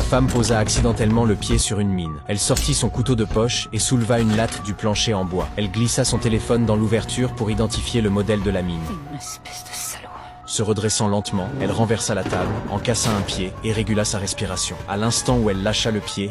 femme posa accidentellement le pied sur une mine. Elle sortit son couteau de poche et souleva une latte du plancher en bois. Elle glissa son téléphone dans l'ouverture pour identifier le modèle de la mine. Une espèce de salaud. Se redressant lentement, elle renversa la table, en cassa un pied et régula sa respiration. À l'instant où elle lâcha le pied,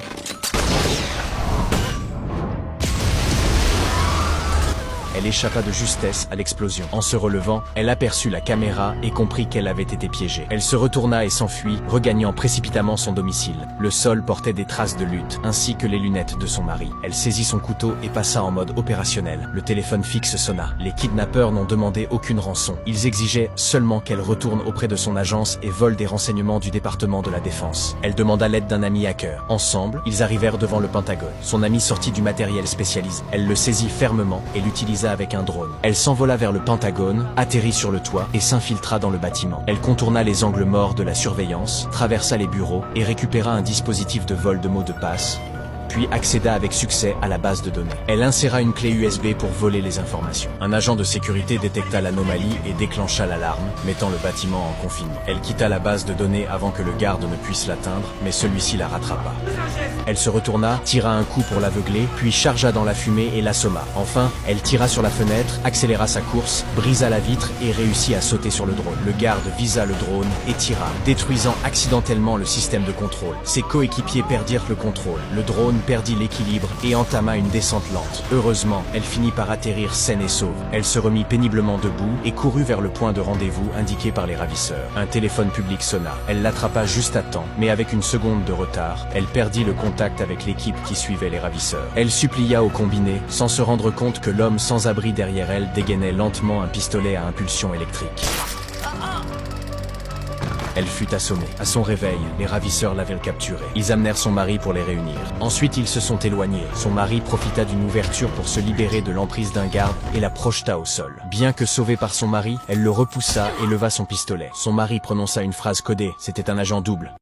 elle échappa de justesse à l'explosion. En se relevant, elle aperçut la caméra et comprit qu'elle avait été piégée. Elle se retourna et s'enfuit, regagnant précipitamment son domicile. Le sol portait des traces de lutte, ainsi que les lunettes de son mari. Elle saisit son couteau et passa en mode opérationnel. Le téléphone fixe sonna. Les kidnappeurs n'ont demandé aucune rançon. Ils exigeaient seulement qu'elle retourne auprès de son agence et vole des renseignements du département de la Défense. Elle demanda l'aide d'un ami hacker. Ensemble, ils arrivèrent devant le Pentagone. Son ami sortit du matériel spécialisé. Elle le saisit fermement et l'utilisa avec un drone. Elle s'envola vers le Pentagone, atterrit sur le toit et s'infiltra dans le bâtiment. Elle contourna les angles morts de la surveillance, traversa les bureaux et récupéra un dispositif de vol de mots de passe, puis accéda avec succès à la base de données. Elle inséra une clé USB pour voler les informations. Un agent de sécurité détecta l'anomalie et déclencha l'alarme, mettant le bâtiment en confinement. Elle quitta la base de données avant que le garde ne puisse l'atteindre, mais celui-ci la rattrapa. Elle se retourna, tira un coup pour l'aveugler, puis chargea dans la fumée et l'assomma. Enfin, elle tira sur la fenêtre, accéléra sa course, brisa la vitre et réussit à sauter sur le drone. Le garde visa le drone et tira, détruisant accidentellement le système de contrôle. Ses coéquipiers perdirent le contrôle. Le drone perdit l'équilibre et entama une descente lente. Heureusement, elle finit par atterrir saine et sauve. Elle se remit péniblement debout et courut vers le point de rendez-vous indiqué par les ravisseurs. Un téléphone public sonna. Elle l'attrapa juste à temps, mais avec une seconde de retard, elle perdit le contact avec l'équipe qui suivait les ravisseurs. Elle supplia au combiné, sans se rendre compte que l'homme sans abri derrière elle dégainait lentement un pistolet à impulsion électrique. Elle fut assommée. À son réveil, les ravisseurs l'avaient capturée. Ils amenèrent son mari pour les réunir. Ensuite, ils se sont éloignés. Son mari profita d'une ouverture pour se libérer de l'emprise d'un garde et la projeta au sol. Bien que sauvée par son mari, elle le repoussa et leva son pistolet. Son mari prononça une phrase codée. C'était un agent double.